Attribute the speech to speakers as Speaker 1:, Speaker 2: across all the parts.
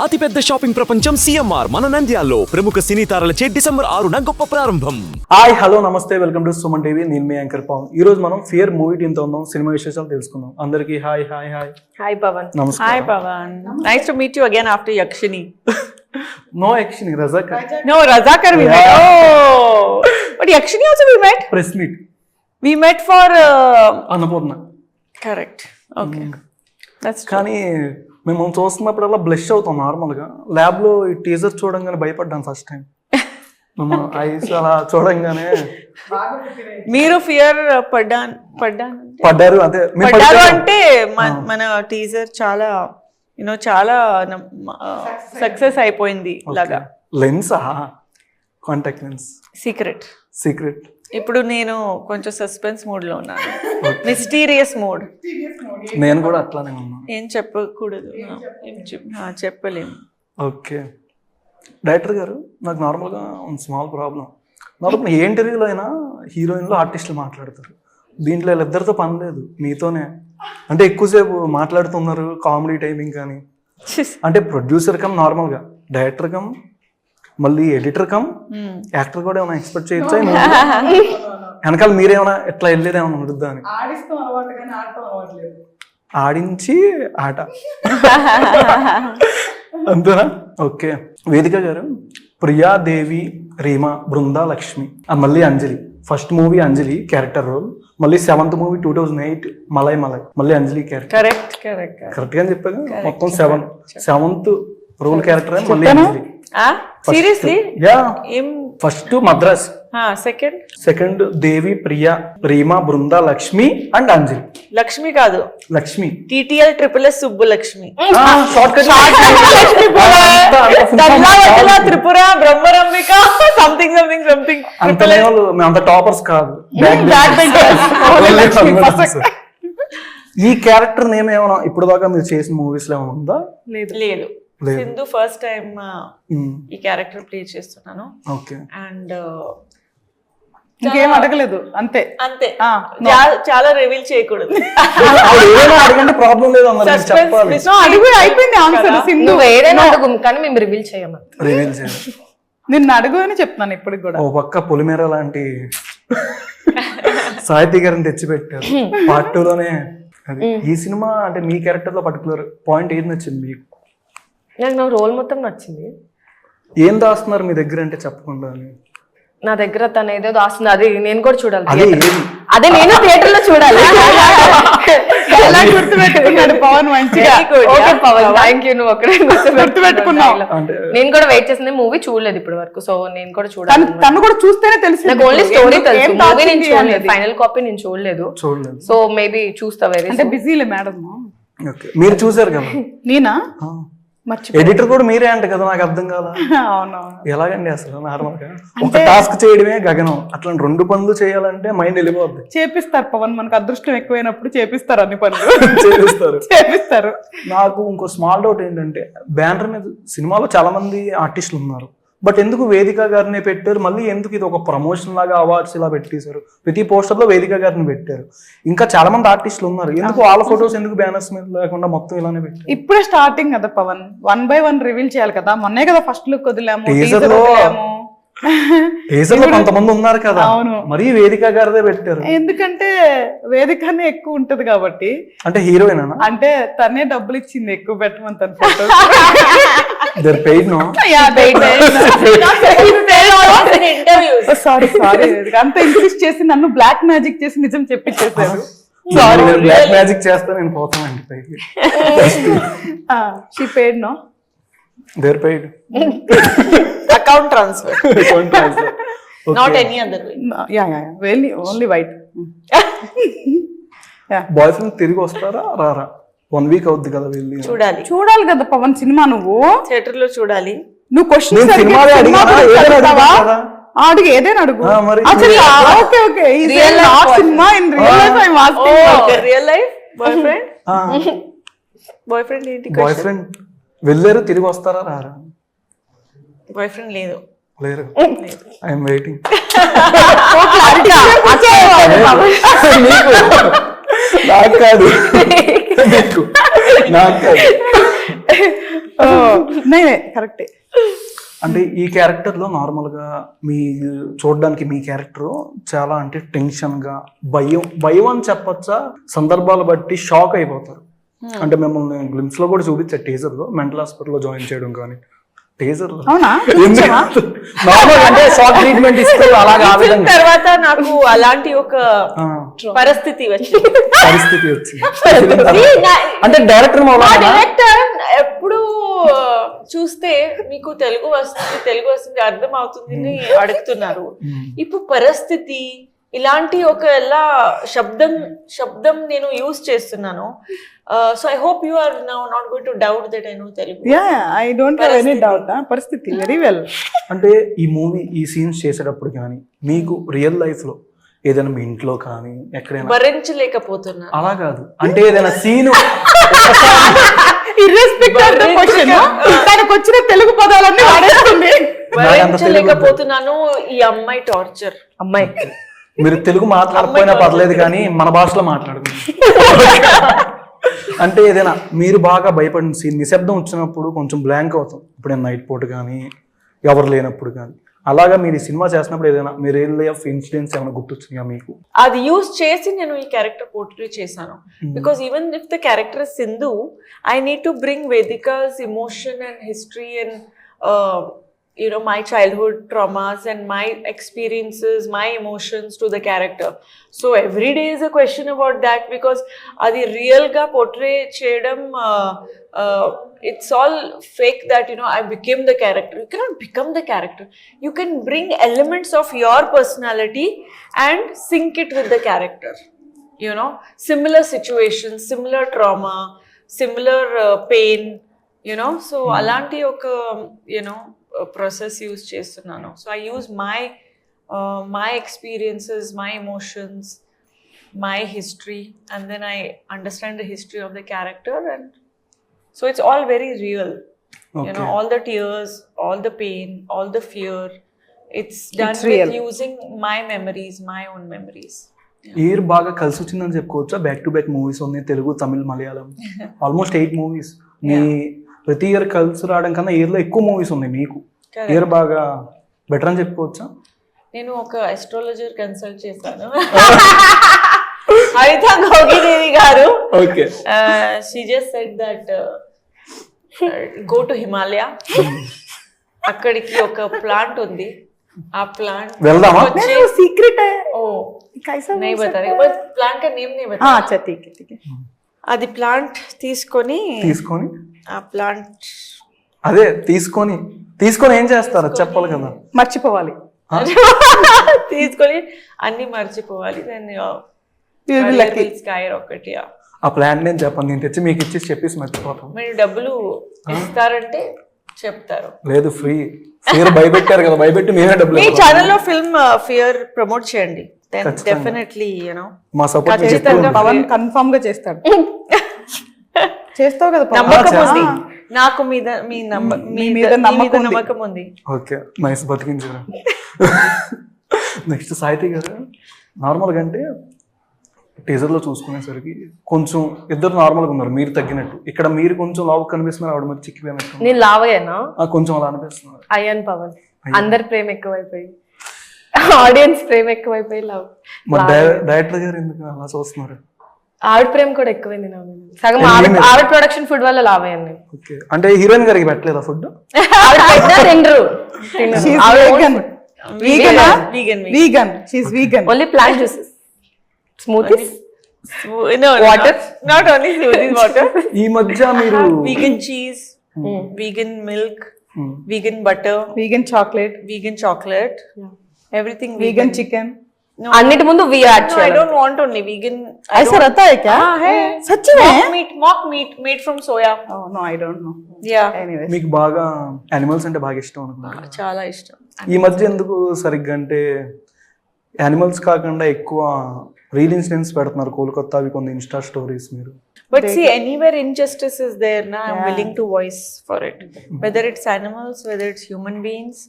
Speaker 1: అతిపెద్ద షాపింగ్ ప్రపంచం సిఎంఆర్ మన నంద్యాలలో ప్రముఖ సినీ తారలచే డిసెంబర్ 6న గొప్ప ప్రారంభం.
Speaker 2: హాయ్ హలో నమస్తే వెల్కమ్ టు సుమన్ టీవీ. నేను మీ యాంకర్ పవన్. ఈ రోజు మనం ఫియర్ మూవీ టీమ్ తో ఉన్నాం. సినిమా విశేషాలు తెలుసుకుందాం. అందరికీ hi hi hi.
Speaker 3: Hi Pavan.
Speaker 2: నమస్కారం.
Speaker 3: Hi Pavan. Nice to meet you again after Yakshini.
Speaker 2: No action Razak
Speaker 3: No, Razakar we met. Oh, but Yakshini also we met.
Speaker 2: Press meet
Speaker 3: We met for.
Speaker 2: Annapurna.
Speaker 3: Correct. Okay. That's true.
Speaker 2: కానీ మేము చూస్తున్నప్పుడల్లా blush అవుతాం normal గా. Lab లో ఈ teaser చూడంగానే భయపడ్డాను first time. Ice అలా చూడంగానే
Speaker 3: మీరు ఫియర్
Speaker 2: పడ్డారు. అదే
Speaker 3: పడ్డారు అంటే మన టీజర్ చాలా చాలా సక్సెస్ అయిపోయింది లాగా.
Speaker 2: Lens contact lens secret.
Speaker 3: ఇప్పుడు నేను కొంచెం సస్పెన్స్ మూడ్ లో ఉన్నాను, మిస్టీరియస్ మూడ్.
Speaker 2: నేను కూడా అట్లానే ఉన్నాను.
Speaker 3: ఏం చెప్పకూడదు, చెప్పలేము.
Speaker 2: ఓకే డైరెక్టర్ గారు, నాకు నార్మల్గా స్మాల్ ప్రాబ్లం. నార్మల్ ఏ ఇంటర్వ్యూలో అయినా హీరోయిన్లు ఆర్టిస్టులు మాట్లాడతారు. దీంట్లో వీళ్ళిద్దరితో పని లేదు, మీతోనే. అంటే ఎక్కువసేపు మాట్లాడుతున్నారు, కామెడీ టైమింగ్ కానీ. అంటే ప్రొడ్యూసర్ కమ్ నార్మల్గా డైరెక్టర్ కమ్ మళ్ళీ ఎడిటర్ కమ్ యాక్టర్ కూడా ఏమైనా ఎక్స్పెక్ట్ చేయొచ్చా? వెనకాల మీరేమైనా ఎట్లా వెళ్ళేది ఏమైనా ఉంటుందా అని. ఆడించి ఆట అంతేనా? ఓకే వేదిక గారు, ప్రియాదేవి, రీమా, బృందా, లక్ష్మి, మళ్ళీ అంజలి. ఫస్ట్ మూవీ అంజలి క్యారెక్టర్ రోల్, మళ్ళీ 7th మూవీ 2008 మలై మళ్ళీ అంజలి క్యారెక్టర్. కరెక్ట్ గా చెప్పాను. మొత్తం 7th రోల్ క్యారెక్టర్ మళ్ళీ Anjali.
Speaker 3: Seriously?
Speaker 2: Yeah. First Madras, second Devi, Priya, Reema, Brinda, Lakshmi and Anjali.
Speaker 3: Lakshmi కాదు,
Speaker 2: Lakshmi
Speaker 3: TTL triple Subbu Lakshmi. Tripura Brahmarambika something.
Speaker 2: అంత టాపర్స్ కాదు. ఈ క్యారెక్టర్ నేమ్ ఏమైనా ఇప్పుడు దాకా మీరు చేసిన మూవీస్ లో ఏమైనా ఉందా?
Speaker 3: లేదు. సింధు ఫస్ట్ టైం ఈ క్యారెక్టర్ ప్లే చేస్తున్నాను. అండ్
Speaker 4: ఇంకేం అడగలేదు, అంతే.
Speaker 3: చాలా రివీల్ చేయకూడదు.
Speaker 2: ప్రాబ్లం లేదు,
Speaker 4: అయిపోయింది ఆన్సర్. సింధు
Speaker 3: ఏదైనా అడుగు, కానీ మేము రివీల్ చేయమని.
Speaker 4: నిన్ను అడుగు అని చెప్తున్నాను ఇప్పటికి కూడా.
Speaker 2: ఓ పక్క పొలిమేర లాంటి సాహితీ గారిని తెచ్చిపెట్టారు పార్ట్ 2లోనే. ఈ సినిమా అంటే మీ క్యారెక్టర్ లో పర్టికులర్ పాయింట్ ఏది నచ్చింది మీకు?
Speaker 5: నాకు రోల్ మొత్తం నచ్చింది.
Speaker 2: ఏం దాస్తున్నారు మీ దగ్గర అంటే చెప్పకుండా?
Speaker 5: నా దగ్గర తను ఏదో దాస్తుంది, అది నేను కూడా చూడాలి.
Speaker 2: అదే
Speaker 5: నేను థియేటర్ లో చూడాలి.
Speaker 4: గుర్తుపెట్టుకున్నాడు పవన్ మంచిగా.
Speaker 5: పవన్ థ్యాంక్ యూ, నువ్వు ఒక్కడే
Speaker 4: గుర్తుపెట్టుకున్నావు.
Speaker 5: నేను కూడా వెయిట్ చేసిన మూవీ చూడలేదు ఇప్పటి వరకు, సో నేను కూడా చూడాలి.
Speaker 4: తను కూడా చూస్తేనే తెలుసు.
Speaker 5: నాకు ఓన్లీ స్టోరీ తెలుసు, మూవీ నేను చూడలేదు, ఫైనల్ కాపీ నేను చూడలేదు. సో మేబీ చూస్తా.
Speaker 4: అంటే బిజీలే మేడం.
Speaker 2: మీరు చూసారు కదా?
Speaker 4: నేనా?
Speaker 2: ఎడిటర్ కూడా మీరే అంట కదా, నాకు అర్థం కాదా? ఎలాగండి అసలు నార్మల్ గా ఒక టాస్క్ చేయడమే గగనం, అట్లా 2 పనులు చేయాలంటే మైండ్ వెళ్ళిపోద్ది.
Speaker 4: చేపిస్తారు పవన్, మనకు అదృష్టం ఎక్కువైనప్పుడు చేపిస్తారు, అన్ని పనులు చేపిస్తారు.
Speaker 2: నాకు ఇంకో స్మాల్ డౌట్ ఏంటంటే, బ్యానర్ మీద సినిమాలో చాలా మంది ఆర్టిస్టులు ఉన్నారు, బట్ ఎందుకు వేదిక గారిని పెట్టారు? మళ్ళీ ఎందుకు ఇది ఒక ప్రమోషన్ లాగా అవార్డ్స్ ఇలా పెట్టేశారు? ప్రతి పోస్టర్ లో వేదిక గారిని పెట్టారు. ఇంకా చాలా మంది ఆర్టిస్టులు ఉన్నారు, ఎందుకు వాళ్ళ ఫొటోస్ ఎందుకు బ్యానర్స్ మీద లేకుండా మొత్తం ఇలానే పెట్టారు?
Speaker 4: ఇప్పుడే స్టార్టింగ్ కదా పవన్, 1 by 1 రివీల్ చేయాలి కదా. మొన్నే కదా ఫస్ట్ లుక్ వదిలాము.
Speaker 2: కొంతమంది ఉన్నారు కదా, మరి వేదిక గారిదే పెట్టారు.
Speaker 4: ఎందుకంటే వేదికనే ఎక్కువ ఉంటది కాబట్టి.
Speaker 2: అంటే హీరోయిన్
Speaker 4: అంటే తనే డబ్బులు ఇచ్చింది ఎక్కువ పెట్టమని తన ఫోటో. సారీ అంత ఇంట్రెస్ట్ చేసి నన్ను బ్లాక్ మ్యాజిక్ చేసి నిజం చెప్పించేసారు.
Speaker 2: బ్లాక్ మ్యాజిక్ చేస్తా నేను పోతానండి పైకి.
Speaker 4: She paid no,
Speaker 2: there paid
Speaker 3: account transfer, not any other way.
Speaker 4: Well only white.
Speaker 2: Boyfriend తిరిగి వస్తారా రారా? 1 week అవుద్ది కదా వెళ్ళి.
Speaker 4: చూడాలి కదా పవన్ సినిమా, నువ్వు
Speaker 3: థియేటర్ లో చూడాలి.
Speaker 4: నువ్వు క్వశ్చన్ అడుగు, ఏదైనా అడుగు.
Speaker 3: బాయ్ ఫ్రెండ్ ఏంటి?
Speaker 2: బాయ్ ఫ్రెండ్ వెళ్ళారు, తిరిగి వస్తారా రారా?
Speaker 3: బాయ్ ఫ్రెండ్ లేరు.
Speaker 2: I'm waiting. నాకు కాదు.
Speaker 4: కరెక్టే.
Speaker 2: అంటే ఈ క్యారెక్టర్ లో నార్మల్ గా మీ చూడడానికి మీ క్యారెక్టర్ చాలా అంటే టెన్షన్ గా భయం అని చెప్పొచ్చా, సందర్భాలు బట్టి షాక్ అయిపోతారు. అంటే మిమ్మల్ని గ్లిమ్స్ లో కూడా చూపించారు టీజర్ లో మెంటల్ హాస్పిటల్ లో జాయిన్ చేయడం కానీ టీజర్ లో
Speaker 4: అవునా?
Speaker 2: నార్మల్ అంటే షాక్ ట్రీట్మెంట్ ఇస్తే అలాగా ఆ విధంగా
Speaker 3: తర్వాత నాకు అలాంటి ఒక పరిస్థితి వచ్చింది.
Speaker 2: అంటే డైరెక్టర్
Speaker 3: డైరెక్టర్ ఎప్పుడు చూస్తే మీకు తెలుగు వస్తుంది అర్థం అవుతుంది అని అడుగుతున్నారు. ఇప్పుడు పరిస్థితి ఇలాంటి ఒక ఎలా శబ్దం నేను యూజ్ చేస్తున్నాను. So I hope you are now not going to doubt that I know Telugu.
Speaker 4: I don't have any doubt. పరిస్థితి వెరీ వెల్.
Speaker 2: అంటే ఈ సీన్స్ చేసేటప్పుడు కానీ మీకు రియల్ లైఫ్ లో ఏదైనా మీ ఇంట్లో కానీ ఎక్కడైనా
Speaker 3: భరించలేకపోతున్నా
Speaker 2: అలా కాదు, అంటే ఏదైనా scene
Speaker 4: irrespective of the question తనకు వచ్చిన తెలుగు పదాలన్నీ వాడేస్తుంది.
Speaker 3: భరించలేకపోతున్నాను ఈ అమ్మాయి టార్చర్.
Speaker 5: అమ్మాయి
Speaker 2: మీరు తెలుగు మాట్లాడకపోయినా పర్లేదు కానీ మన భాషలో మాట్లాడుకుంటాం. అంటే ఏదైనా మీరు బాగా భయపడిన సీన్ నిశ్శబ్దం వచ్చినప్పుడు కొంచెం బ్లాంక్ అవుతాం, ఇప్పుడు నైట్ పూట కానీ ఎవరు లేనప్పుడు కానీ. అలాగా మీరు ఈ సినిమా చేసినప్పుడు ఏదైనా మీ రియల్ లైఫ్ ఇన్సిడెంట్స్ ఏమైనా గుర్తొచ్చినాయా మీకు?
Speaker 3: అది యూజ్ చేసి నేను ఈ క్యారెక్టర్ పోర్ట్రే చేశాను. Because even if the character Sindhu, I need to bring Vedika's emotion and history and my childhood traumas and my experiences, my emotions to the character. So every day is a question about that, because adi real ga portray cheyadam it's all fake that I became the character. You cannot become the character. You can bring elements of your personality and sync it with the character. Similar situations, similar trauma, similar pain, so alanti oka process use చేస్తున్నాను. So I use my experiences, my emotions, my history, and then I understand the history of the character, and so it's all very real.
Speaker 2: Okay.
Speaker 3: All the tears, all the pain, all the fear, it's done
Speaker 4: It's real.
Speaker 3: with using my memories, my own memories.
Speaker 2: Year బాగా కలిసి వచ్చిందని చెప్పుకోవచ్చా? Back to back movies ఉన్నాయి, Telugu, Tamil, Malayalam, almost 8 movies. మీ ప్రతి year కలిసి రావడం కన్నా year లో ఎక్కువ మూవీస్ ఉన్నాయి మీకు. ఇయర్ బాగా బెటర్ అని చెప్పుకోవచ్చా?
Speaker 3: నేను ఒక అస్ట్రాలజర్ కన్సల్ట్ చేశాను, హరిత గోగిదేవి గారు.
Speaker 2: Okay.
Speaker 3: She just said that go to Himalaya. అక్కడికి ఒక ప్లాంట్ ఉంది, ఆ ప్లాంట్
Speaker 2: వెళ్దామా?
Speaker 4: సీక్రెట్
Speaker 3: नहीं बता रहे, बस प्लांट का नेम नहीं बता.
Speaker 4: अच्छा ठीक है.
Speaker 3: అది ప్లాంట్ తీసుకొని ఆ ప్లాంట్
Speaker 2: అదే తీసుకొని ఏం చేస్తారు చెప్పాలి కదా.
Speaker 4: మర్చిపోవాలి.
Speaker 3: తీసుకొని అన్ని మర్చిపోవాలి. Sky rocket.
Speaker 2: ఆ ప్లాన్ నేను చెప్పండి, నేను తెచ్చి మీకు ఇచ్చి చెప్పేసి మర్చిపోతాం.
Speaker 3: మీరు డబ్బులు ఇస్తారంటే చెప్తారు.
Speaker 2: లేదు, ఫ్రీ. ఫియర్ భయపెట్టారు కదా, భయపెట్టి మేమే డబ్బులు.
Speaker 3: మీ ఛానల్లో ఫిల్మ్ ఫియర్ ప్రమోట్ చేయండి. డెఫినెట్లీ
Speaker 2: మా సపోర్ట్
Speaker 4: పవన్ కన్ఫర్మ్ గా చేస్తాడు. చేస్తావు కదా,
Speaker 3: నమ్మకం ఉంది నాకు మీద, మీ మీద నమ్మకం ఉంది.
Speaker 2: Okay, nice, బతికించారు. నెక్స్ట్ సాహితీ గారు, నార్మల్గా అంటే టీజర్ లో చూసుకునేసరికి కొంచెం ఇద్దరు నార్మల్ గా ఉన్నారు, మీరు తగ్గినట్టు. ఇక్కడ మీరు కొంచెం లావు కనిపిస్తున్నారు, ఆవిడ మరి చిక్కిపోయినట్టు.
Speaker 5: నేను లావయ్యానా?
Speaker 2: కొంచెం అలా అనిపిస్తున్నారు.
Speaker 5: అయ్యాను పవన్. అందరి ప్రేమ ఎక్కువైపోయి, ఆడియన్స్ ప్రేమ ఎక్కువైపోయి లవ్.
Speaker 2: మరి డైరెక్టర్ గారు ఎందుకు అలా చూస్తున్నారు?
Speaker 5: ఆవిడ ప్రేమ కూడా ఎక్కువైంది నా మీద. సగం ఆవిడ ప్రొడక్షన్ ఫుడ్ వల్ల లావయ్యాను.
Speaker 2: ఓకే, అంటే హీరోయిన్ గారికి పెట్టలేదా ఫుడ్?
Speaker 5: ఆవిడ పెట్టినా తినరు. Only plant juices, smoothies,
Speaker 3: water. Not only smoothies, water.
Speaker 2: ఈ మధ్య మీరు
Speaker 3: vegan cheese, vegan milk, vegan butter,
Speaker 4: vegan
Speaker 3: chocolate, everything
Speaker 4: vegan chicken.
Speaker 5: అన్నిటి ముందు వి add
Speaker 3: No, I don't want only vegan.
Speaker 4: ऐसा रहता है क्या?
Speaker 3: है
Speaker 4: सच में?
Speaker 3: mock meat made from soya.
Speaker 4: Oh no, I don't know.
Speaker 3: Yeah,
Speaker 4: Anyways,
Speaker 2: మీకు బాగా యానిమల్స్ అంటే బాగా ఇష్టం అనుకుంటా.
Speaker 3: చాలా ఇష్టం.
Speaker 2: ఈ మధ్య ఎందుకు సరిగ్గా అంటే యానిమల్స్ కాకుండా ఎక్కువ రియల్ ఇన్సిడెంట్స్ పెడుతున్నారు కోల్కతా, అవి కొన్ని ఇన్స్టా స్టోరీస్. మీరు
Speaker 3: But see, anywhere injustice is there, na, I'm willing to voice for it. Whether it's animals, whether it's human beings,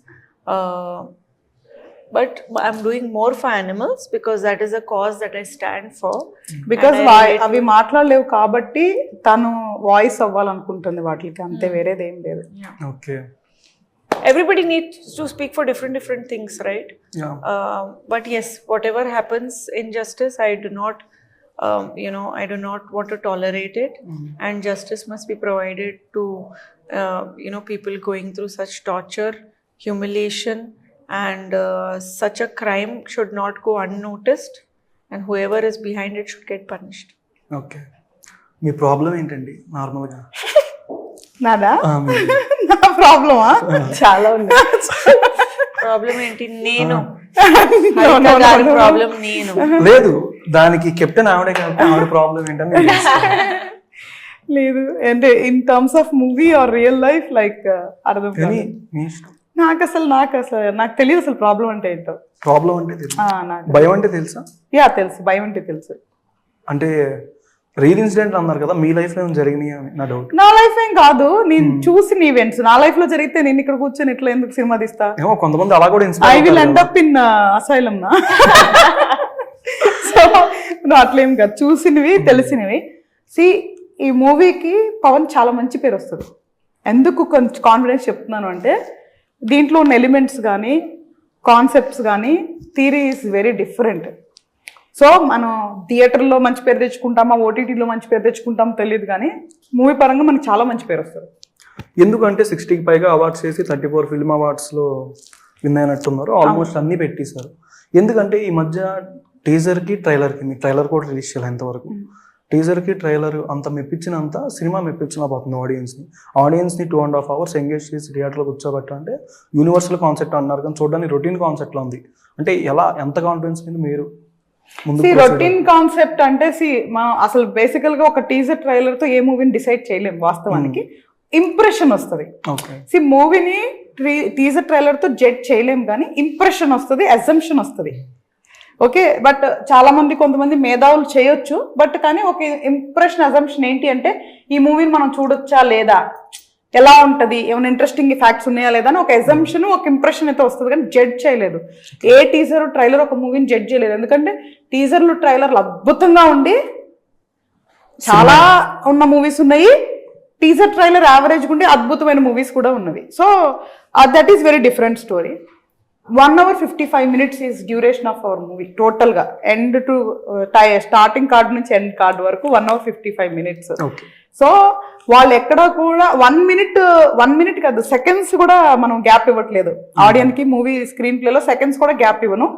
Speaker 3: but I'm doing more for animals because that is a cause that I stand for.
Speaker 4: Because
Speaker 3: And I relate
Speaker 4: అవి మాట్లాడలేవు కాబట్టి తను voice అవ్వాలనుకుంటుంది వాటికి, అంతే వేరేది ఏం లేదు.
Speaker 2: Okay.
Speaker 3: Everybody needs to speak for different things, right?
Speaker 2: Yeah.
Speaker 3: But yes, whatever happens, injustice, I do not I do not want to tolerate it. And justice must be provided to people going through such torture, humiliation, and such a crime should not go unnoticed, and whoever is behind it should get punished.
Speaker 2: Okay. Me problem ఏంటండి నార్మల్గా?
Speaker 4: నాదా? నా ప్రాబ్లమా చాలా ఉంది.
Speaker 3: Problem ఏంటి? నేను problem నేను
Speaker 2: లేదు, దానికి కెప్టెన్ ఆవిడే కాబట్టి ఆవిడ ప్రాబ్లం ఏంటని నేను తెలుసుకున్నాను.
Speaker 4: లేదు అంటే in terms of movie or real life like అర్థం
Speaker 2: కానీ
Speaker 4: కాదు.
Speaker 2: మీ ఇష్టం.
Speaker 4: నాకు తెలియదు అసలు ప్రాబ్లం అంటే ఏంటో.
Speaker 2: ప్రాబ్లం అంటే తెలుసు,
Speaker 4: నాకు
Speaker 2: భయం అంటే తెలుసా?
Speaker 4: తెలుసు, భయం అంటే తెలుసు.
Speaker 2: అంటే రియల్ ఇన్సిడెంట్ అన్నారు కదా, మీ లైఫ్ లో ఏమైనా జరిగినాయి అని నా డౌట్.
Speaker 4: నా లైఫ్ ఏం కాదు, నేను చూసిన ఈవెంట్స్ నా లైఫ్ లో జరిగితే నేను ఇక్కడ కూర్చొని ఇట్లా ఎందుకు సినిమా తీస్తా?
Speaker 2: ఏమో కొంతమంది అలా కూడా
Speaker 4: I will end up in asylum నా. సో అట్లేం కాదు, చూసినవి తెలిసినవి. ఈ మూవీకి పవన్ చాలా మంచి పేరు వస్తుంది. ఎందుకు కొంచెం కాన్ఫిడెన్స్ చెప్తున్నాను అంటే దీంట్లో ఉన్న ఎలిమెంట్స్ కానీ కాన్సెప్ట్స్ కానీ theory is very different. So మనం థియేటర్లో మంచి పేరు తెచ్చుకుంటామా, ఓటీటీలో మంచి పేరు తెచ్చుకుంటామో తెలియదు, కానీ మూవీ పరంగా మనకి చాలా మంచి పేరు వస్తుంది.
Speaker 2: ఎందుకంటే 60కి పైగా అవార్డ్స్ చేసి 34 ఫిల్మ్ అవార్డ్స్లో విన్ అయినట్టున్నారు. ఆల్మోస్ట్ అన్నీ పెట్టేశారు. ఎందుకంటే ఈ మధ్య టీజర్కి ట్రైలర్కి, మీ ట్రైలర్ కూడా రిలీజ్ చేయాలి ఎంతవరకు, టీజర్కి ట్రైలర్ అంత మెప్పించినంత సినిమా మెప్పించలేకపోతుంది ఆడియన్స్ని 2.5 hours ఎంగేజ్ చేసి థియేటర్లో కూర్చోబెట్టాలంటే యూనివర్సల్ కాన్సెప్ట్ అన్నారు, కానీ చూడడానికి రొటీన్ కాన్సెప్ట్లో ఉంది. అంటే ఎంత కాన్ఫిడెన్స్ మీద మీరు
Speaker 4: రొటీన్ కాన్సెప్ట్ అంటే మనం అసలు బేసికల్ గా ఒక టీజర్ ట్రైలర్ తో ఏ మూవీని డిసైడ్ చేయలేము. వాస్తవానికి ఇంప్రెషన్ వస్తుంది. మూవీని టీజర్ ట్రైలర్ తో జడ్జ్ చేయలేము, కానీ ఇంప్రెషన్ వస్తుంది, అజంప్షన్ వస్తుంది. ఓకే, బట్ చాలా మంది కొంతమంది మేధావులు చేయొచ్చు, బట్ కానీ ఒక ఇంప్రెషన్ అజంప్షన్ ఏంటి అంటే ఈ మూవీని మనం చూడొచ్చా లేదా, ఎలా ఉంటుంది, ఏమైనా ఇంట్రెస్టింగ్ ఫ్యాక్ట్స్ ఉన్నాయా లేదా అని ఒక ఎజంప్షన్, ఒక ఇంప్రెషన్ అయితే వస్తుంది, కానీ జడ్జ్ చేయలేదు. ఏ టీజర్ ట్రైలర్ ఒక మూవీని జడ్జ్ చేయలేదు. ఎందుకంటే టీజర్లు ట్రైలర్లు అద్భుతంగా ఉండి చాలా ఉన్న మూవీస్ ఉన్నాయి, టీజర్ ట్రైలర్ యావరేజ్ ఉండి అద్భుతమైన మూవీస్ కూడా ఉన్నవి. So that is very different story. 1 hour 55 minutes is duration of our movie టోటల్గా, ఎండ్ టు స్టార్టింగ్ కార్డ్ నుంచి ఎండ్ కార్డ్ వరకు 1 hour 55 minutes. సో వాళ్ళు ఎక్కడా కూడా 1 minute కాదు, సెకండ్స్ కూడా మనం గ్యాప్ ఇవ్వట్లేదు ఆడియన్స్ కి. మూవీ స్క్రీన్ ప్లేలో సెకండ్స్ కూడా గ్యాప్ ఇవ్వను.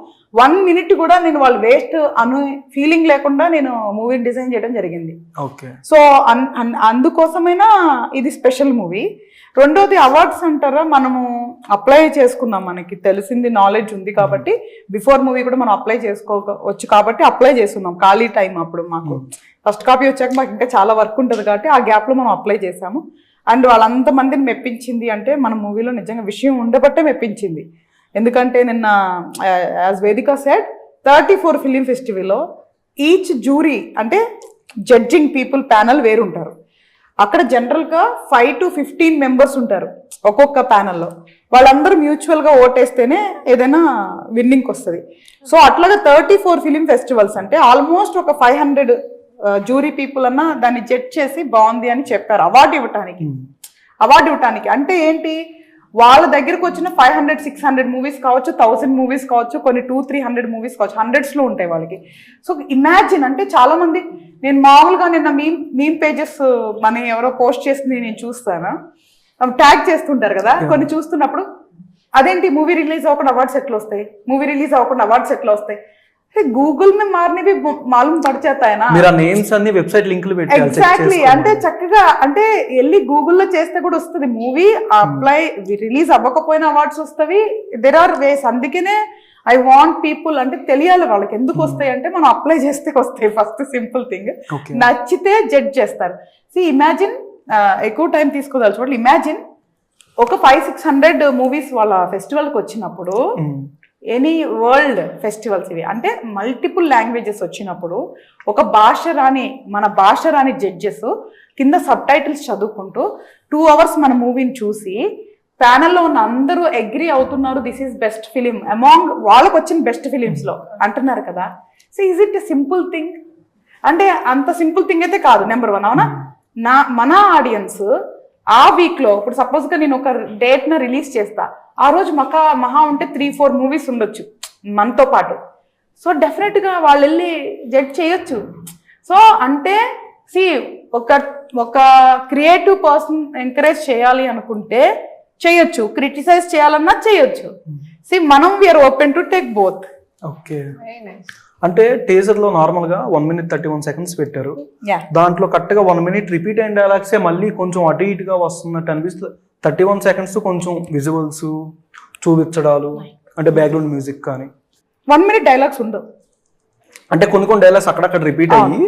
Speaker 4: 1 minute కూడా నేను వాళ్ళు వేస్ట్ అను ఫీలింగ్ లేకుండా నేను మూవీని డిజైన్ చేయడం జరిగింది. సో అందుకోసమైనా ఇది స్పెషల్ మూవీ. రెండోది అవార్డ్స్ అంటారా, మనము అప్లై చేసుకున్నాం, మనకి తెలిసింది నాలెడ్జ్ ఉంది కాబట్టి బిఫోర్ మూవీ కూడా మనం అప్లై చేసుకోవచ్చు కాబట్టి అప్లై చేస్తున్నాం. ఖాళీ టైం అప్పుడు మాకు ఫస్ట్ కాపీ వచ్చాక మాకు ఇంకా చాలా వర్క్ ఉంటుంది కాబట్టి ఆ గ్యాప్లో మనం అప్లై చేసాము. అండ్ వాళ్ళంతమందిని మెప్పించింది అంటే మన మూవీలో నిజంగా విషయం ఉండబట్టే మెప్పించింది. ఎందుకంటే నిన్న యాజ్ వేదిక సెడ్ 34 ఫిలిం ఫెస్టివల్లో ఈచ్ జ్యూరీ అంటే జడ్జింగ్ పీపుల్ ప్యానల్ వేరుంటారు. అక్కడ జనరల్గా 5 to 15 members ఉంటారు ఒక్కొక్క ప్యానల్లో. వాళ్ళందరూ మ్యూచువల్గా ఓటేస్తేనే ఏదైనా విన్నింగ్కి వస్తుంది. సో అట్లాగా 34 ఫిలిం ఫెస్టివల్స్ అంటే ఆల్మోస్ట్ ఒక 500 జ్యూరీ పీపుల్ అన్నా దాన్ని జడ్జ్ చేసి బాగుంది అని చెప్పారు అవార్డు ఇవ్వటానికి. అంటే ఏంటి, వాళ్ళ దగ్గరకు వచ్చిన 500-600 మూవీస్ కావచ్చు, 1000 మూవీస్ కావచ్చు, కొన్ని 200-300 మూవీస్ కావచ్చు, హండ్రెడ్స్లో ఉంటాయి వాళ్ళకి. సో ఇమాజిన్ అంటే చాలా మంది, నేను మామూలుగా నిన్న మీమ్ పేజెస్ మన ఎవరో పోస్ట్ చేసింది నేను చూస్తాను, ట్యాగ్ చేస్తుంటారు కదా, కొన్ని చూస్తున్నప్పుడు అదేంటి మూవీ రిలీజ్ అవ్వకుండా అవార్డ్స్ ఎట్లా వస్తాయి, గూగుల్ में मारने भी मालूम पड़ जाता है ना.
Speaker 2: మీరు ఆ నేమ్స్ అన్ని వెబ్సైట్ లింకులు పెట్టాలి.
Speaker 4: ఎగ్జాక్ట్లీ, అంటే చక్కగా అంటే వెళ్ళి గూగుల్లో చేస్తే కూడా వస్తుంది. మూవీ అప్లై రిలీజ్ అవ్వకపోయినా అవార్డ్స్ వస్తాయి. There are ways. అందుకనే ఐ వాంట్ పీపుల్ అంటే తెలియాలి వాళ్ళకి ఎందుకు వస్తాయి అంటే మనం అప్లై చేస్తే వస్తాయి. ఫస్ట్ సింపుల్ థింగ్, నచ్చితే జడ్జ్ చేస్తారు. ఇమాజిన్ ఎక్కువ టైం తీసుకోదాల్సి వాళ్ళు. ఇమాజిన్ ఒక 500-600 మూవీస్ వాళ్ళ ఫెస్టివల్కి వచ్చినప్పుడు, ఎనీ వరల్డ్ ఫెస్టివల్స్ ఇవి అంటే మల్టిపుల్ లాంగ్వేజెస్ వచ్చినప్పుడు, మన భాష రాని జడ్జెస్ కింద సబ్ టైటిల్స్ చదువుకుంటూ 2 hours మన మూవీని చూసి ప్యానెల్లో ఉన్న అందరూ అగ్రి అవుతున్నారు this is best film among వాళ్ళకి వచ్చిన బెస్ట్ ఫిలిమ్స్ లో అంటున్నారు కదా. So is it a simple thing? అంటే అంత సింపుల్ థింగ్ అయితే కాదు. నెంబర్ 1 అవునా? మన ఆడియన్స్ ఆ వీక్ లో ఇప్పుడు సపోజ్ గా నేను ఒక డేట్ న రిలీజ్ చేస్తా, ఆ రోజు మహా ఉంటే 3-4 మూవీస్ ఉండొచ్చు మనతో పాటు. సో డెఫినెట్ గా వాళ్ళు వెళ్ళి జడ్జ్ చేయొచ్చు. సో అంటే ఒక క్రియేటివ్ పర్సన్ ఎంకరేజ్ చేయాలి అనుకుంటే చేయొచ్చు, క్రిటిసైజ్ చేయాలన్నా చేయొచ్చు. మనం we are open to take both.
Speaker 2: Okay, అంటే టీజర్ లో నార్మల్ గా 1 minute 31 seconds పెట్టారు. దాంట్లో కరెక్ట్ గా 1 minute రిపీట్ అయిన డైలాగ్సే మళ్ళీ కొంచెం అటు ఇటుగా వస్తున్నట్టు అనిపిస్తుంది. 31 seconds కొంచెం విజువల్స్ చూపించడాలు, అంటే బ్యాక్గ్రౌండ్ మ్యూజిక్ కానీ
Speaker 4: 1 minute డైలాగ్స్ ఉండవు.
Speaker 2: అంటే కొన్ని డైలాగ్స్ అక్కడక్కడ రిపీట్ అయ్యి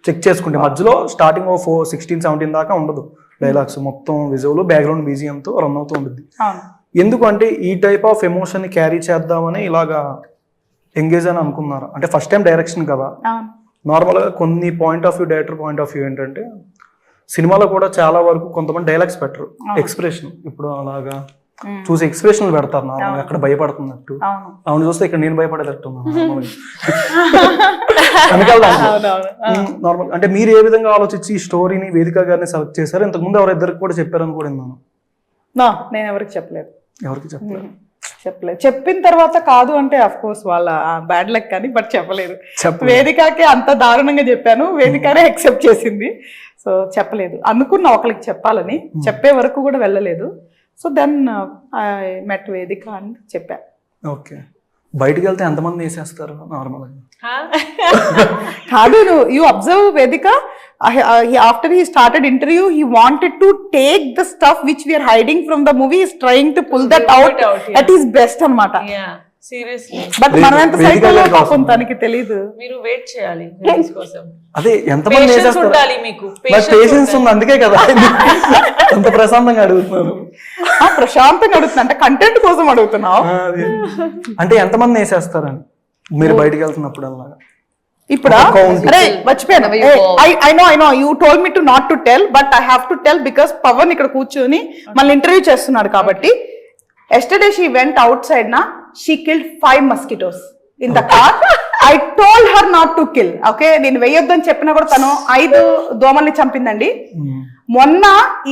Speaker 2: చెక్ చేసుకుంటే మధ్యలో స్టార్టింగ్ 16-17 దాకా ఉండదు డైలాగ్స్, మొత్తం విజువల్ బ్యాక్గ్రౌండ్ BGM తో రన్ అవుతూ ఉంటుంది. ఎందుకంటే ఈ టైప్ ఆఫ్ ఎమోషన్ ని క్యారీ చేద్దామని ఇలాగా ఎంగేజ్ అని అనుకున్నారు. అంటే ఫస్ట్ టైం డైరెక్షన్ కదా, నార్మల్ గా కొన్ని డైరెక్టర్ పాయింట్ ఆఫ్ వ్యూ ఏంటంటే సినిమాలో కూడా చాలా వరకు కొంతమంది డైలాగ్స్ పెట్టరు, ఎక్స్ప్రెషన్ ఇప్పుడు అలాగా చూసి ఎక్స్ప్రెషన్లు పెడతారు నార్మల్, అక్కడ భయపడుతున్నట్టు. అవును చూస్తే ఇక్కడ నేను భయపడేటట్టు నార్మల్. అంటే మీరు ఏ విధంగా ఆలోచించి ఈ స్టోరీని వేదిక గారిని సెలెక్ట్ చేశారు? ఇంతకుముందు ఎవరిద్దరికి కూడా చెప్పారని కూడా విన్నాను.
Speaker 4: నేను ఎవరికి చెప్పలేదు.
Speaker 2: ఎవరికి చెప్పలేదు?
Speaker 4: చెప్పిన తర్వాత కాదు అంటే అఫ్ కోర్స్ వాళ్ళ బ్యాడ్ లక్ కానీ, బట్ చెప్పలేదు. వేదికకి అంత దారుణంగా చెప్పాను, వేదికనే యాక్సెప్ట్ చేసింది. సో చెప్పలేదు. అనుకున్నా ఒకరికి చెప్పాలని, చెప్పే వరకు కూడా వెళ్ళలేదు. సో దెన్ ఐ మెట్ వేదిక అని చెప్పా.
Speaker 2: ఓకే, బయటికి వెళ్తే ఎంతమంది వేసేస్తారు నార్మల్గా?
Speaker 4: కాదు, యూ అబ్జర్వ్ వేదిక, after he started interview, he wanted to take the stuff which we are hiding from the movie, is trying to pull that out at his best అన్నమాట.
Speaker 3: సీరియస్లీ.
Speaker 4: బట్ మనం ఎంత సైకిల్ పాపం తనకి తెలీదు.
Speaker 3: మీరు wait చేయాలి release కోసం.
Speaker 2: అదే ఎంతమంది
Speaker 3: పేషెన్స్ ఉండాలి మీకు.
Speaker 2: పేషెన్స్ ఉంది, అందుకే కదా అంత ప్రశాంతంగా అడుగుతున్నాను.
Speaker 4: ప్రశాంతంగా అడుగుతున్నా అంటే కంటెంట్ కోసం అడుగుతున్నావు.
Speaker 2: అంటే ఎంతమంది వేసేస్తారని మీరు బయటికి వెళ్తున్నప్పుడు అలాగా?
Speaker 4: ఇప్పుడు అరే మర్చిపోయాను. I know you told me to not to tell, but I have to tell because Pawan ఇక్కడ కూర్చొని మళ్ళీ ఇంటర్వ్యూ చేస్తున్నాడు కాబట్టి. Yesterday she went outside na, she killed 5 mosquitoes in the car. I told her not to kill. Okay, నేను వేయొద్దని చెప్పినా కూడా తను 5 దోమల్ని చంపిందండి. మొన్న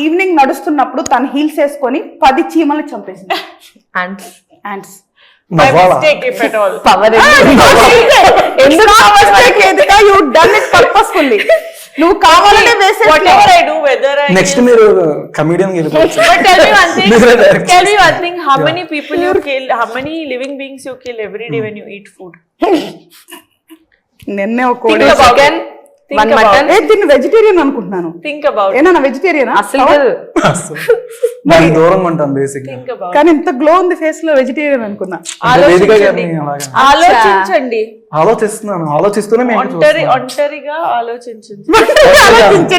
Speaker 4: ఈవినింగ్ నడుస్తున్నప్పుడు తను హీల్స్ వేసుకొని 10 చీమల్ని చంపేసింది. Ants.
Speaker 3: By mistake, if at all.
Speaker 4: You done it purposefully. నువ్వు కావాలనే వేసే.
Speaker 3: Whatever I do, whether I
Speaker 2: next మీరు కమెడియన్ వెళ్ళిపోవచ్చు.
Speaker 3: But tell me one thing, how many people you kill, how many living beings you kill every day when you eat food?
Speaker 4: నిన్నే ఒక కోడి
Speaker 5: chicken, one mutton.
Speaker 4: దీన్ని vegetarian అనుకుంటున్నాను.
Speaker 3: Think about it.
Speaker 4: ఏనా vegetarian?
Speaker 5: అసలు
Speaker 2: దూరంగా ఉంటాను బేసిక్.
Speaker 3: Think about it.
Speaker 4: కానీ ఇంత గ్లో ఉంది ఫేస్ లో, వెజిటేరియన్ అనుకున్నా.
Speaker 3: ఆలోచించండి.
Speaker 2: ఆలోచిస్తూనే
Speaker 3: ఒంటరిగా ఆలోచించండి.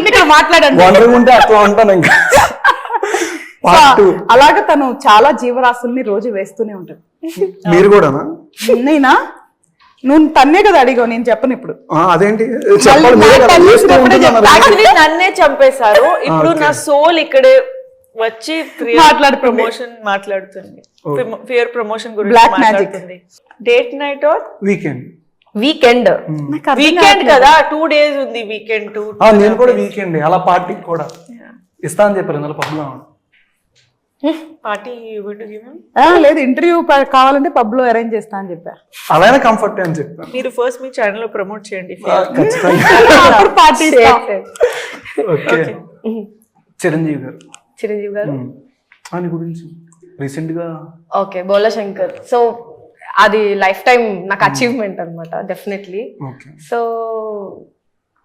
Speaker 4: ఇక్కడ మాట్లాడండి.
Speaker 2: ఉంటే అట్లా ఉంటాను ఇంకా.
Speaker 4: అలాగే తను చాలా జీవరాశుల్ని రోజు వేస్తూనే ఉంటాడు.
Speaker 2: మీరు కూడానా?
Speaker 4: నేనా? నువ్వు తన్నే కదా అడిగావు, నేను చెప్పను ఇప్పుడు.
Speaker 2: అదేంటి
Speaker 3: యాక్చువల్లీ నన్నే చంపేశారు. ఇప్పుడు నా సోల్ ఇక్కడే వచ్చి ప్రమోషన్ మాట్లాడుతుంది. ఫియర్ ప్రమోషన్ గురించి మాట్లాడుతుంది. డేట్ నైట్ ఆర్
Speaker 5: వీకెండ్
Speaker 3: కదా, 2 days ఉంది వీకెండ్.
Speaker 2: నేను కూడా వీకెండ్ అలా పార్టీ కూడా ఇస్తా అని చెప్పారు ఇందులో పబ్ లో.
Speaker 3: పార్టీ
Speaker 4: లేదు, ఇంటర్వ్యూ కావాలంటే పబ్ లో అరేంజ్ చేస్తా అని చెప్పా.
Speaker 2: అలానే కంఫర్ట్ అని చెప్పాను.
Speaker 3: మీరు ఫస్ట్ మీ ఛానల్ లో ప్రమోట్ చేయండి.
Speaker 4: పార్టీ.
Speaker 2: ఓకే, చిరంజీవి గారు ఆయన గురించి రీసెంట్ గా.
Speaker 5: ఓకే, బోలా శంకర్. సో అది లైఫ్ టైం నాకు అచీవ్మెంట్ అనమాట, డెఫినెట్లీ. సో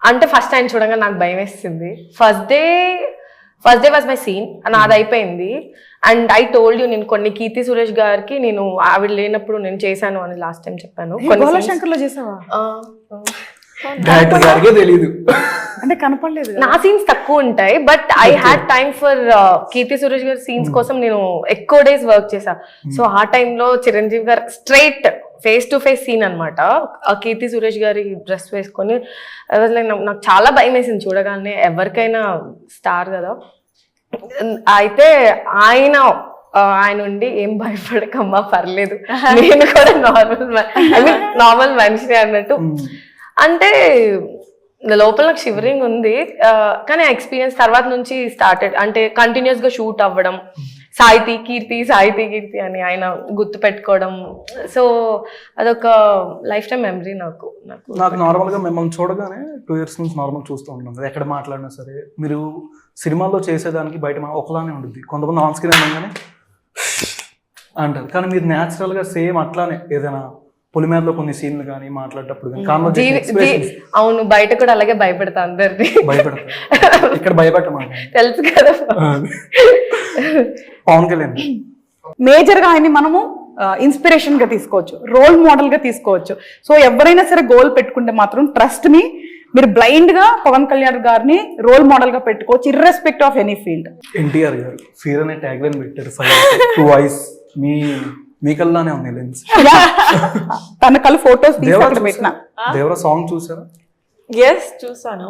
Speaker 5: అంటే ఫస్ట్ టైం చూడగా నాకు భయం వేసింది. First day was my scene, నాది అయిపోయింది. అండ్ ఐ టోల్డ్ యూ, నేను కొన్ని కీర్తి సురేష్ గారికి నేను ఆవిడ లేనప్పుడు నేను చేశాను అని లాస్ట్ టైం చెప్పాను.
Speaker 4: శంకర్ లో చేసావా?
Speaker 2: తెలీదు
Speaker 4: అంటే కనపడలేదు.
Speaker 5: నా సీన్స్ తక్కువ ఉంటాయి, but I had time for Keerthy Suresh గారి సీన్స్ కోసం నేను ఎక్కువ డేస్ వర్క్ చేశా. సో ఆ టైంలో Chiranjeevi garu straight face to face scene అనమాట. కీర్తి సురేష్ గారి డ్రెస్ వేసుకొని నాకు చాలా భయం వేసింది చూడగానే. ఎవరికైనా స్టార్ కదా. అయితే ఆయన ఆయన ఉండి ఏం భయపడకమ్మా పర్లేదు నేను కూడా నార్మల్ మనిషి అన్నట్టు. అంటే లోపల నాకు షివరింగ్ ఉంది, కానీ ఆ ఎక్స్పీరియన్స్ తర్వాత నుంచి స్టార్టెడ్. అంటే కంటిన్యూస్ గా షూట్ అవ్వడం, సాహితీ కీర్తి అని ఆయన గుర్తు పెట్టుకోవడం. సో అదొక లైఫ్ టైం మెమరీ నాకు.
Speaker 2: నార్మల్గా మిమ్మల్ని చూడగానే 2 years నుంచి నార్మల్ చూస్తూ ఉంటాం కదా, ఎక్కడ మాట్లాడినా సరే మీరు సినిమాల్లో చేసేదానికి బయట ఒకలానే ఉంటుంది. కొంతమంది ఆన్ స్క్రీన్ అనగానే అంటారు, కానీ మీరు న్యాచురల్గా సేమ్ అట్లానే ఏదైనా పొలిమేరలో కొన్ని సీన్లు కానీ మాట్లాడేటప్పుడు కానీ
Speaker 5: అవును, బయట కూడా అలాగే భయపెడతా అందరినీ.
Speaker 2: భయపెడతారు, ఇక్కడ భయపెట్టమాట
Speaker 5: తెలుసు కదా.
Speaker 2: పవన్ కళ్యాణ్
Speaker 4: మేజర్ గా ఆయన్ని మనము ఇన్స్పిరేషన్ గా తీసుకోవచ్చు, రోల్ మోడల్ గా తీసుకోవచ్చు. సో ఎవరైనా సరే గోల్ పెట్టుకుంటే మాత్రం ట్రస్ట్ మీ, మీరు బ్లైండ్ గా పవన్ కళ్యాణ్ గారిని రోల్ మోడల్ గా పెట్టుకోవచ్చు, ఇర్రెస్పెక్ట్ ఆఫ్ ఎనీ ఫీల్డ్.
Speaker 2: ఎన్టీఆర్ గారు ఫీర్ అనే ట్యాగ్ లైన్ పెట్టారు, 2 eyes మీ కల్లానే ఉంది లెన్స్.
Speaker 4: తన కళ్ళు ఫోటోస్ పెట్టిన
Speaker 2: దేవరా సాంగ్ చూసారా?
Speaker 3: ఎస్ చూసాను.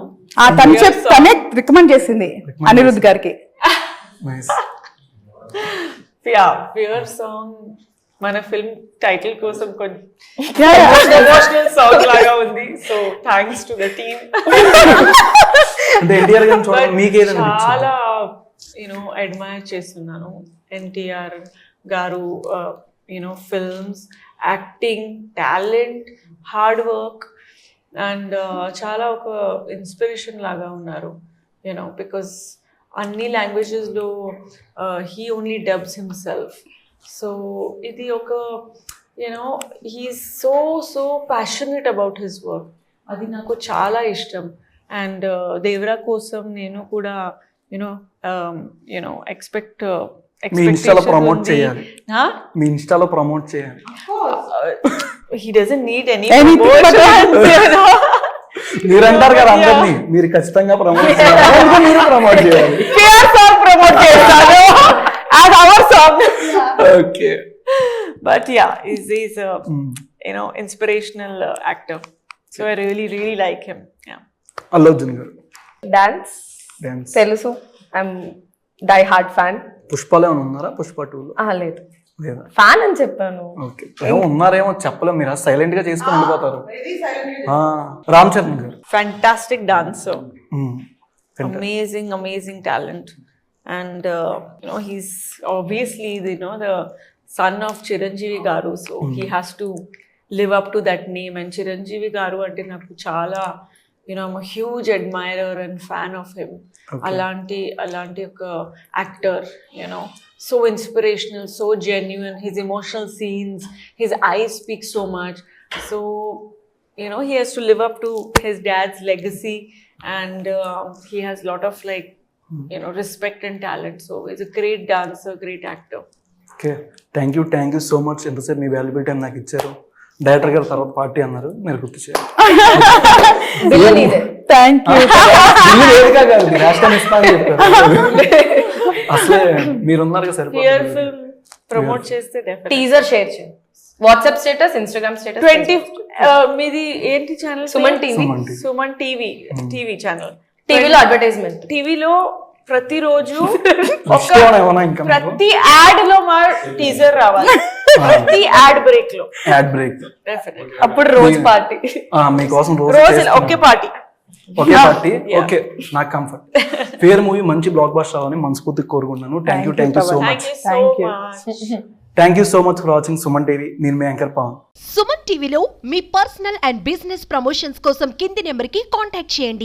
Speaker 4: తనే రికమెండ్ చేసింది అనిరుద్ గారికి.
Speaker 3: ప్యూర్ సాంగ్ మన ఫిల్మ్ టైటిల్ కోసం కొంచెం ఎమోషనల్ సాంగ్ లాగా ఉంది. So thanks to the team. చాలా అడ్మైర్ చేస్తున్నాను ఎన్టీఆర్ గారు. Films, acting, talent, hard work and చాలా ఒక ఇన్స్పిరేషన్ లాగా ఉన్నారు. బికాస్ అన్ని లాంగ్వేజెస్లో he only dubs himself. So ఇది ఒక he's so passionate about his work. అది నాకు చాలా ఇష్టం. అండ్ దేవరా కోసం నేను కూడా
Speaker 2: మీ ఇన్స్టాలో ప్రమోట్ చేయాలి. మీ ఇన్స్టాలో ప్రమోట్ చేయాలి.
Speaker 3: He doesn't need any
Speaker 2: మీరు అంటారు కదా అందరినీ, మీరు ఖచ్చితంగా ప్రమోట్ చేయాలి. మీరు ప్రమోట్ చేయాలి. Okay.
Speaker 3: But yeah, he's a inspirational actor. So I really like him. Yeah.
Speaker 2: Allu Arjun గారు
Speaker 5: డాన్స్ తెలుసు, ఐఎమ్ డై హార్డ్ ఫ్యాన్.
Speaker 2: పుష్పలో ఏమైనా ఉన్నారా? పుష్ప 2లో
Speaker 5: లేదు, ఫ్యాన్ అని చెప్పాను.
Speaker 2: ఓకే, ఉన్నారేమో చెప్పలేం, మీరు సైలెంట్ గా చేసుకుని వెళ్ళిపోతారు. రామ్ చరణ్ గారు
Speaker 3: Fantastic dancer. Amazing talent. And he's obviously the son of Chiranjeevi garu, so he has to live up to that name. And Chiranjeevi garu ante naku chaala I'm a huge admirer and fan of him. Alanti oka actor, so inspirational, so genuine. His emotional scenes, his eyes speak so much. So he has to live up to his dad's legacy, and he has lot of respect and talent. So he's a great dancer, great actor.
Speaker 2: Okay, thank you so much. ఎంతసేపు మీ valuable time నాకు ఇచ్చారు. Director గారు తర్వాత party అన్నారు, మీరు గుర్తు చేయాలి. అసలే మీరున్నారు కదా సరే.
Speaker 3: ప్రమోట్ చేస్తే
Speaker 5: టీజర్ షేర్ చేయండి. WhatsApp status, Instagram status.
Speaker 3: 20 మీది ఏంటి ఛానల్? Suman TV channel.
Speaker 5: టీవీలో అడ్వర్టైజ్మెంట్.
Speaker 3: టీవీలో ప్రతిరోజు ప్రతి యాడ్ లో మా టీజర్ రావాలి. ప్రతి యాడ్ బ్రేక్ లో
Speaker 5: అప్పుడు రోజు పార్టీ
Speaker 2: మీకోసం
Speaker 3: రోజు ఒకే పార్టీ.
Speaker 2: ఓకే, నాకు కంఫర్ట్. ఫేర్ మూవీ మంచి బ్లాక్ బస్టర్ అవ్వాలని మనస్ఫూర్తిగా కోరుకుంటున్నాను. Thank you so much. Thank you so much for watching Suman TV. నేను మీ యాంకర్ పవన్.
Speaker 6: సుమన్ టీవీలో మీ పర్సనల్ అండ్ బిజినెస్ ప్రమోషన్స్ కోసం కింది నెంబర్కి కాంటాక్ట్ చేయండి.